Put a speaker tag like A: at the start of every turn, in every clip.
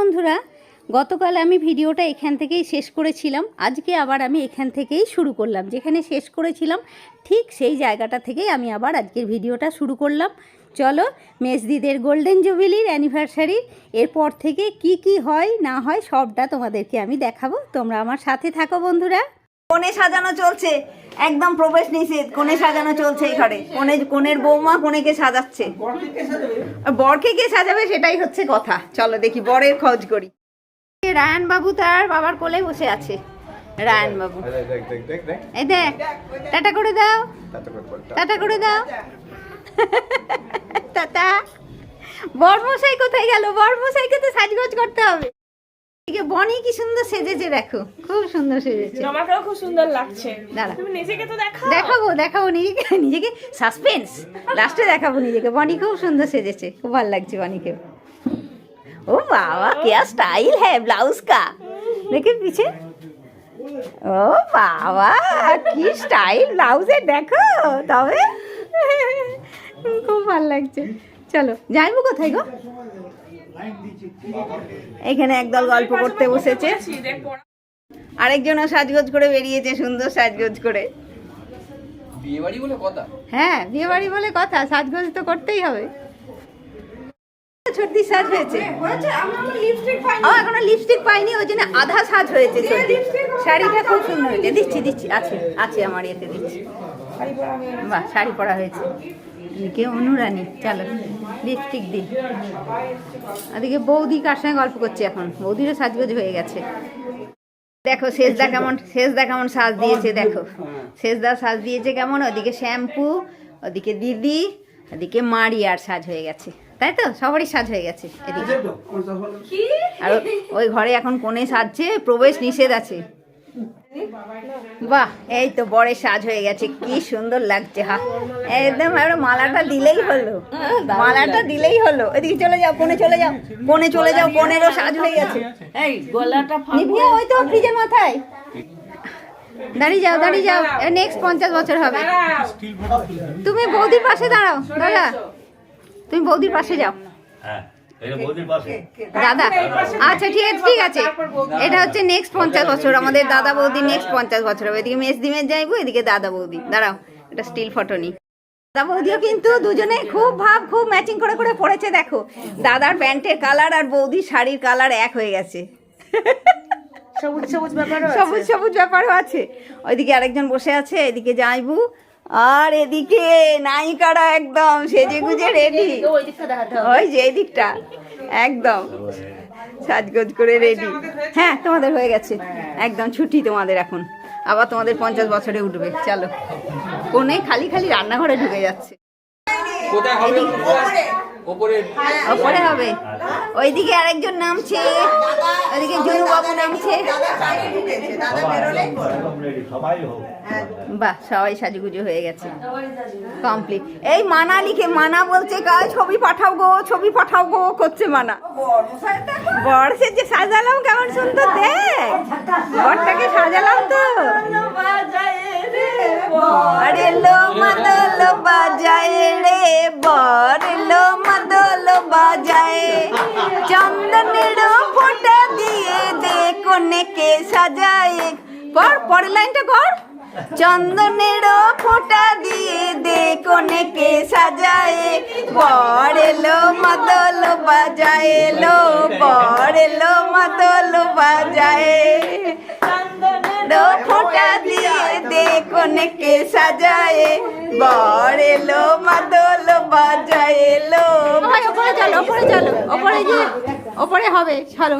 A: বন্ধুরা, গতকাল আমি ভিডিওটা এখান থেকেই শেষ করেছিলাম। আজকে আবার আমি এখান থেকেই শুরু করলাম, যেখানে শেষ করেছিলাম ঠিক সেই জায়গাটা থেকেই আমি আবার আজকের ভিডিওটা শুরু করলাম। চলো, মেজদিদের গোল্ডেন জুবিলির অ্যানিভার্সারি এরপর থেকে কি কি হয় না হয় সবটা তোমাদেরকে আমি দেখাবো। তোমরা আমার সাথে থাকো বন্ধুরা।
B: কোণে সাজানো চলছে, একদম প্রবেশ নিষেধ। কোণে সাজানো চলছে এই ঘরে। কোণের বৌমা কোণেকে সাজাচ্ছে। বরকে কে সাজাবে সেটাই হচ্ছে কথা। চলো দেখি বরের খোঁজ করি। রায়ান বাবু তার বাবার কোলে বসে আছে। রায়ান বাবু, এই দেখ, টাটা করে দাও, টাটা করে দাও, টাটা। বরমশাই কোথায় গেল? বরমশাইকে তো সাজগোজ করতে হবে। বনি কি সুন্দর সেজেছে, দেখো, খুব সুন্দর সেজেছে।
C: আমাকেও খুব সুন্দর লাগছে।
B: দাঁড়া,
C: তুমি নিজেকে তো
B: দেখাবো নিজেকে সাসপেন্স লাস্টে দেখাবো নিজেকে। বনি খুব সুন্দর সেজেছে, খুব ভালো লাগছে বনিকে। ও বাবা, क्या स्टाइल है ब्लाउज का, দেখে পিছে। ও বাবা, কি স্টাইল ব্লাউজের, দেখো তবে খুব ভালো লাগছে। চলো যাইবো কোথায় গো? এখানে একদল গল্প করতে বসেছে, আরেকজনও সাজগোজ করে বেরিয়েছে, সুন্দর সাজগোজ করে।
D: বিয়েবাড়ি বলে কথা।
B: হ্যাঁ, বিয়ে বাড়ি বলে কথা, সাজগোজ তো করতেই হবে। ছোট্টি সাজ হয়েছে, এখনো লিপস্টিক পাইনি, ওই জন্য আধা সাজ হয়েছে। শাড়িটা খুব সুন্দর হয়েছে। দিচ্ছি আছে আমার ইয়েতে দিচ্ছি। বাহ, শাড়ি পরা হয়েছে। এদিকে অনুরানী, চলো লিপস্টিক দিই। এদিকে বৌদি কার সঙ্গে গল্প করছে এখন। বৌদিরও সাজগোজ হয়ে গেছে। দেখো শেষদা কেমন সাজ দিয়েছে, দেখো শেষদা সাজ দিয়েছে কেমন। ওদিকে শ্যাম্পু, ওদিকে দিদি, ওদিকে মারিয়ার সাজ হয়ে গেছে, তাই তো? সবারই সাজ হয়ে গেছে এদিকে। আর ওই ঘরে এখন কোণে সাজছে, প্রবেশ নিষেধ আছে। বাহ, এই তো বরের সাজ হয়ে গেছে, কি সুন্দর লাগছে। হা, একদম মালাটা দিলেই হলো। এদিকে চলে যাও, কোণে চলে যাও, কোণেরও সাজ হয়ে গেছে।
C: এই গলাটা
B: নিভিয়া, ওই তো ফ্রিজের মাথায়। দাঁড়িয়ে যাও, নেক্সট 50 বছর হবে। তুমি বৌদির পাশে দাঁড়াও, দাদা, তুমি বৌদির পাশে যাও। দাদা, আচ্ছা ঠিক আছে। এটা হচ্ছে নেক্সট 50 বছর, আমাদের দাদা বৌদি নেক্সট 50 বছর হবে। এদিকে মেজ যাইবো, এদিকে দাদা বৌদি। দাঁড়াও, এটা স্টিল ফটো নি। দাদা বৌদিও কিন্তু দুজনে খুব ম্যাচিং করে পড়েছে। দেখো, দাদার প্যান্টের কালার আর বৌদির শাড়ির কালার এক হয়ে গেছে। সবুজ ব্যাপারও আছে। ওইদিকে আরেকজন বসে আছে, এদিকে যাইবু, আর এদিকে নায়িকারা একদম সেজে গুজে রেডি। ওই যে এই দিকটা একদম সাজগোজ করে রেডি। হ্যাঁ, তোমাদের হয়ে গেছে একদম ছুটি তোমাদের এখন। আবার তোমাদের 50 বছরে উঠবে। চলো, কোণে খালি রান্নাঘরে ঢুকে যাচ্ছে। ওপরে হবে। ওইদিকে আরেকজন নামছে, ওইদিকে জুনু বাবু নামছে। বাহ, সবাই সাজুগুজু হয়ে গেছে, কমপ্লিট। এই মানা বলছে ছবি পাঠাও গো করছে মানা। বর সেজে সাজালাম, কেমন সুন্দর দেখ, বরটাকে সাজালাম তো। আরে লো মাদল বাজায় রে, বর লো মাদল বাজায়, চন্দনের ফোঁটা দিয়ে দে কোণেকে সাজায়। পরের লাইনটা কর। চন্দনের ফোঁটা দিয়ে দে কোণেকে সাজায়, বর এলো মাদল বাজায়, বর এলো মাদল বাজায়, ফোঁটা দিয়ে দে কোণেকে সাজায়, বর এলো মাদল বাজায়। ওপরে হবে। চলো,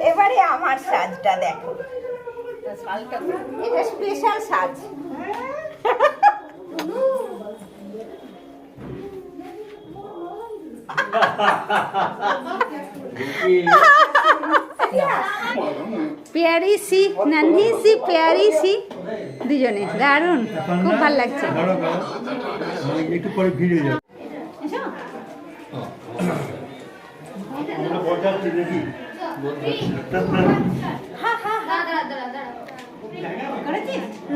B: এবারে আমার সাজটা দেখো। এটা স্পেশাল সাজ। প্যারি সি, নন্হি সি, প্যারি সি, দুজনে দারুণ, খুব ভালো লাগছে। একটু পরে ভিড়ে যাবে।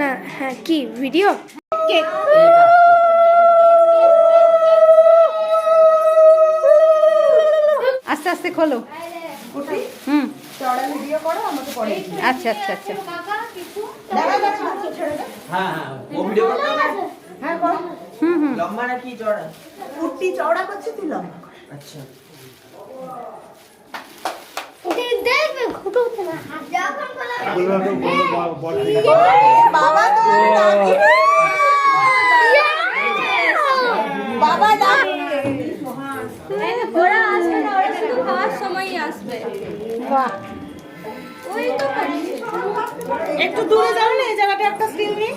C: না, হ্যাঁ, কি ভিডিও?
B: আস্তে আস্তে আস্তে খোলো। হুম, আচ্ছা আচ্ছা আচ্ছা।
E: হ্যাঁ হ্যাঁ ও ভিডিও করতে হবে।
B: হুম হুম।
E: লম্বা নাকি চওড়া?
F: কুর্তি চওড়া করছে তুই লম্বা।
E: আচ্ছা
F: বাবা তো বাবা ডাক।
C: ওরা আসবে না, ওরা শুধু খাওয়ার সময়ই আসবে। ওই তো করছে।
F: একটু দূরে যাও না, এই জায়গাটা একটা স্টিল নি।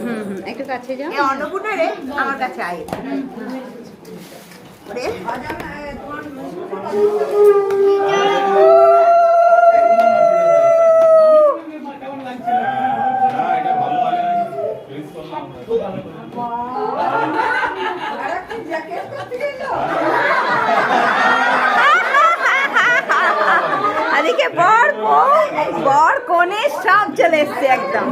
B: হুম হুম, একটু কাছে যাও।
F: এই অন্নপূর্ণা রে আমার কাছে আয়। ওরে
B: এদিকে বর কোণে সব চলে এসছে একদম।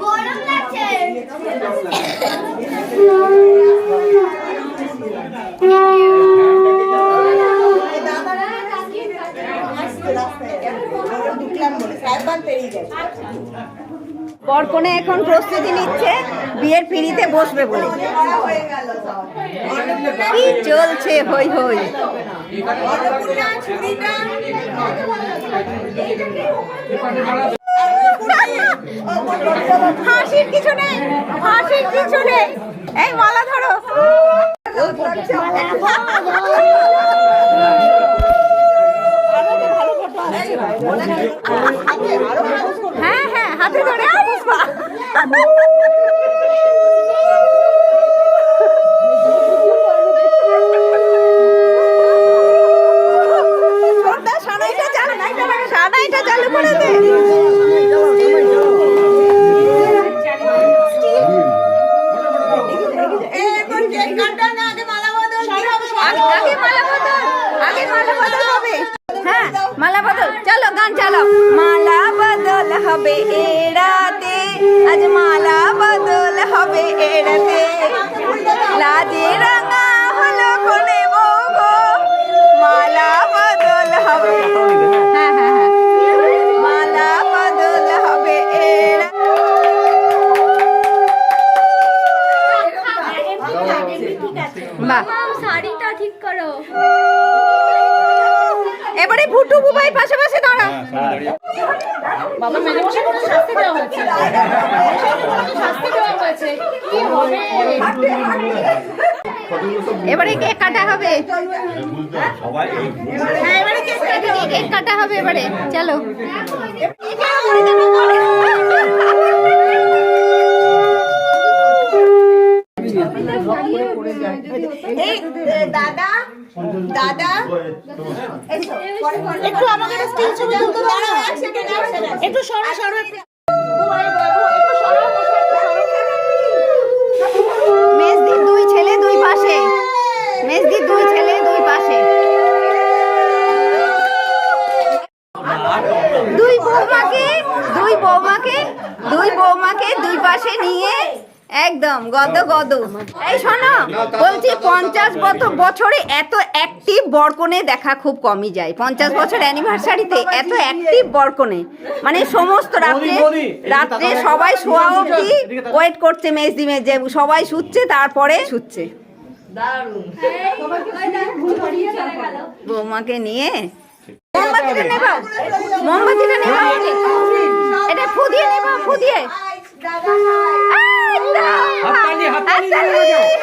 C: গরম লাগছে।
F: ঢুকলাম বলে সাহেবান পেরিয়ে গেছে।
B: বর কোণে এখন প্রস্তুতি নিচ্ছে বিয়ের পিঁড়িতে বসবে বলে।
F: হয়ে গেল সব।
B: কি চলছে হই হই।
F: অন্নপূর্ণা ছুরিটা
B: হাসির কিছু নেই, হাসির কিছু নেই। এই মালা ধরো। হ্যাঁ হ্যাঁ, হাতে ধরে পুষ্পা। সানাইটা চালু করে দে।
F: এখন কেক কাটা না, আগে মালা বদল কি হবে?
B: আগে মালা বদল, আগে মালা বদল হবে। হ্যাঁ, মালা বদল। চলো গান চালাও। মালা বদল হবে এড়াতে, আজ মালা বদল হবে এড়াতে, লাজে রাঙা হলো কোনে বউ গো, মালা বদল হবে। হ্যাঁ হ্যাঁ হ্যাঁ, মালা বদল হবে এড়া। বাহ,
C: শাড়িটা ঠিক করো।
B: এবারে ভুটু বুবাই পাশাপাশি দাঁড়া।
C: বাবা মেজমশাই কোনো শাস্তি দেওয়া হয়েছে। শাস্তি দেওয়া হয়েছে। কি হবে?
B: এবারে কেক কাটা হবে। হ্যাঁ, এবারে কেক কাটা হবে এবারে। চলো।
F: এই দাদা দাদা একটু আমাকে স্টিল ছবি তুলতে দাঁড়াও, এক সেকেন্ড একটু সরো সরো একটু।
B: মেজদির দুই ছেলে দুই পাশে, মেজদির দুই ছেলে দুই পাশে, দুই বৌমাকে দুই পাশে নিয়ে একদম গদ গদ। এই শোনো, বলছি 50 বছরে এত অ্যাক্টিভ বরকনে দেখা খুব কমই যায়। 50 বছর অ্যানিভার্সারিতে এত অ্যাক্টিভ বরকনে, মানে সমস্ত রাত্রে সবাই শোয়া অবধি ওয়েট করছে মেজদি মেজে, সবাই শুচ্ছে তারপরে শুচ্ছে। বৌমাকে নিয়ে মোমবাতিটা নেবাও, মোমবাতিটা নেবাও, এটা ফু দিয়ে নেবাও, ফু দিয়ে।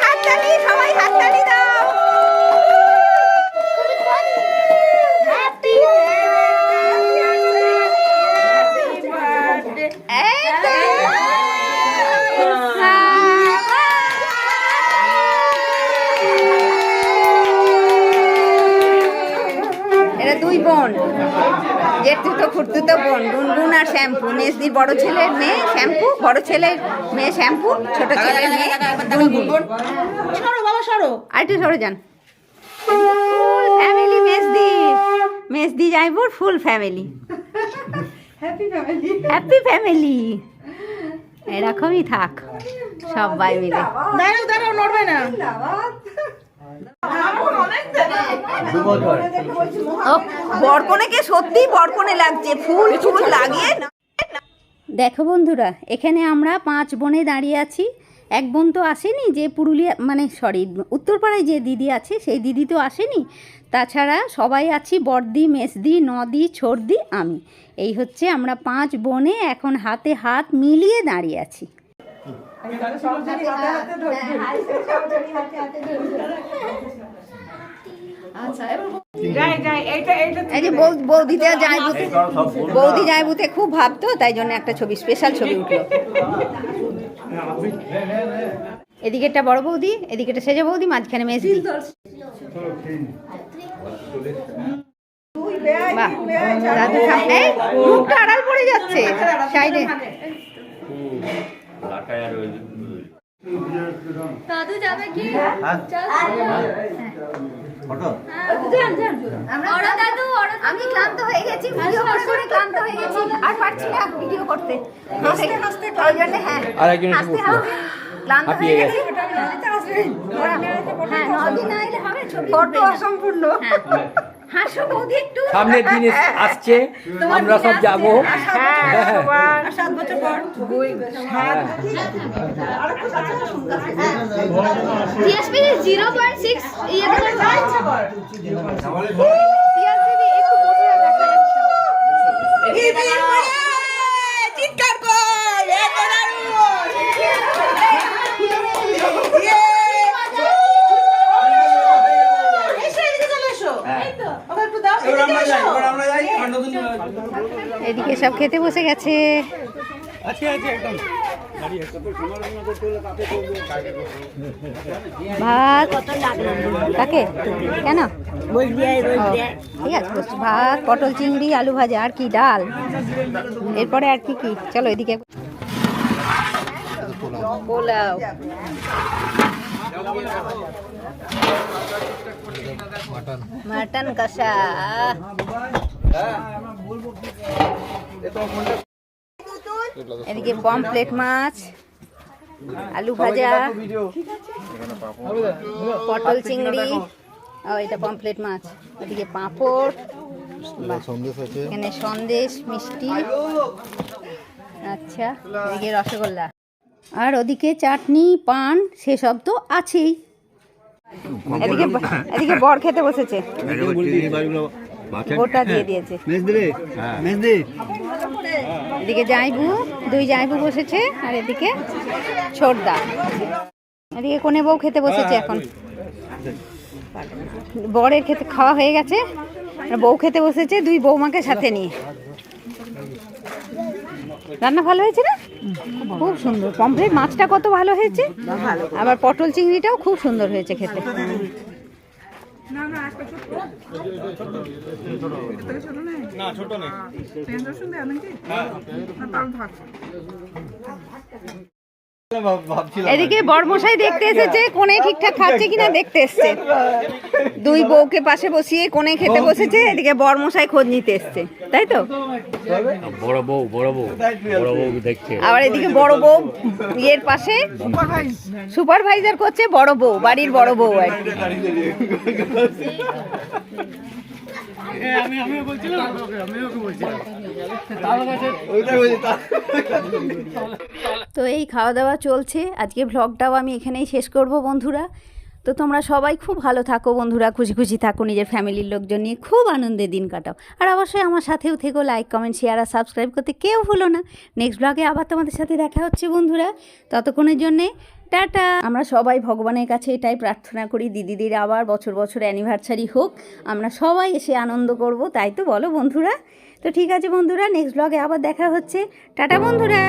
B: হাততালি, সবাই হাততালি দাও। এরা দুই বোন, জেঠুতো খুঁড়তুতো বোন, গুনগুন আর শ্যাম্পু। মেজদির বড় ছেলের মেয়ে শ্যাম্পু, বড় ছেলের মেয়ে শ্যাম্পু, ছোট ছেলের মেয়ে গুনগুন।
F: সরো বাবা সরো,
B: আর একটু সরে যান। ফুল ফ্যামিলি মেজদি, মেজদি যাইবুর ফুল ফ্যামিলি।
A: হ্যাপি ফ্যামিলি এরকমই থাক সবাই মিলে।
C: দাঁড়াও দাঁড়াও, নড়বে না।
B: ও বরকনেকে সত্যি বরকনে লাগছে, ফুল ফুল লাগিয়ে না।
A: দেখো বন্ধুরা, এখানে আমরা 5 বোনে দাঁড়িয়ে আছি। এক বোন তো আসেনি, যে পুরুলিয়া মানে সরি উত্তরপাড়ায় যে দিদি আছে সেই দিদি তো আসেনি। তাছাড়া সবাই আছি, বড়দি, মেসদি, নদি, ছোড়দি, আমি। এই হচ্ছে আমরা 5 বোনে এখন হাতে হাত মিলিয়ে দাঁড়িয়ে আছি। এই যে বৌদিতে জায়বুতে, বৌদি জায়বুতে খুব ভাবতো, তাই জন্য একটা ছবি, স্পেশাল ছবি উঠলো। এদিকে একটা বড় বৌদি, এদিকে একটা সেজে বৌদি, মাঝখানে মেজদি। বাহ, দাদু সামনে মুখটা আড়াল পড়ে যাচ্ছে সাইডে।
F: দাদু যাবে কি?
A: আমি ক্লান্ত হয়ে গেছি, ভিডিও করে ক্লান্ত হয়ে গেছি, আর পারছি না ভিডিও করতে। ওই জন্য হ্যাঁ, হাসতে হবে। ক্লান্ত হয়ে গেছি। হ্যাঁ, নদিন না এলে হবে, ছবি ফটো অসম্পূর্ণ। হাসো বৌদি একটু।
D: সামনের দিন আসছে, আমরা সব যাবো।
F: টিএসপি 0.6 ইয়ে করে
B: চিৎকার কর,
A: এদিকে সব খেতে বসে গেছে। ভাত কাকে কেন ঠিক আছে বসছি। ভাত, পটল চিংড়ি, আলু ভাজা, আর কি ডাল, এরপরে আর কি কি। চলো এদিকে পোলাও, মাটন কষা, এদিকে পমফ্লেট মাছ, আলু ভাজা, পটল চিংড়ি, ও এটা পমফ্লেট মাছ, এদিকে পাঁপড়, এখানে সন্দেশ, মিষ্টি, আচ্ছা এদিকে রসগোল্লা, আর ওদিকে চাটনি, পান, সেসব তো আছেই। এদিকে এদিকে বর খেতে বসেছে, গোটা দিয়ে দিয়েছে। এদিকে জাইবু, 2 জাইবু বসেছে, আর এদিকে ছোটদা। এদিকে কোনে বউ খেতে বসেছে এখন। বরের খেতে খাওয়া হয়ে গেছে, বউ খেতে বসেছে 2 বৌমাকে সাথে নিয়ে। রান্না ভালো হয়েছে না? খুব সুন্দর। পমফ্রেট মাছটা কত ভালো হয়েছে, আবার পটল চিংড়িটাও খুব সুন্দর হয়েছে খেতে। এদিকে বরমশাই দেখতে এসেছে কোনে ঠিকঠাক খাচ্ছে কিনা দেখতে এসছে। 2 বউকে পাশে বসিয়ে কোনে খেতে বসেছে, এদিকে বরমশাই খোঁজ নিতে এসছে, তাই তো?
D: বড় বউ দেখছে।
A: আবার এদিকে বড় বউ ইয়ের পাশে সুপারভাইজার করছে বড় বউ, বাড়ির বড় বউ আর কি। তো এই খাওয়া দাওয়া চলছে। আজকে ভ্লগটাও আমি এখানেই শেষ করব বন্ধুরা। তো তোমরা সবাই খুব ভালো থাকো বন্ধুরা, খুশি খুশি থাকো, নিজের ফ্যামিলির লোকজন নিয়ে খুব আনন্দে দিন কাটাও। আর অবশ্যই আমার সাথেও থেকো, লাইক, কমেন্ট, শেয়ার আর সাবস্ক্রাইব করতে কেউ ভুলো না। নেক্সট ব্লগে আবার তোমাদের সাথে দেখা হচ্ছে বন্ধুরা, ততক্ষণের জন্যে টাটা। আমরা সবাই ভগবানের কাছে এটাই প্রার্থনা করি, দিদিদের আবার বছর বছর অ্যানিভার্সারি হোক, আমরা সবাই এসে আনন্দ করব, তাই তো বলো বন্ধুরা? তো ঠিক আছে বন্ধুরা, নেক্সট ব্লগে আবার দেখা হচ্ছে। টাটা বন্ধুরা।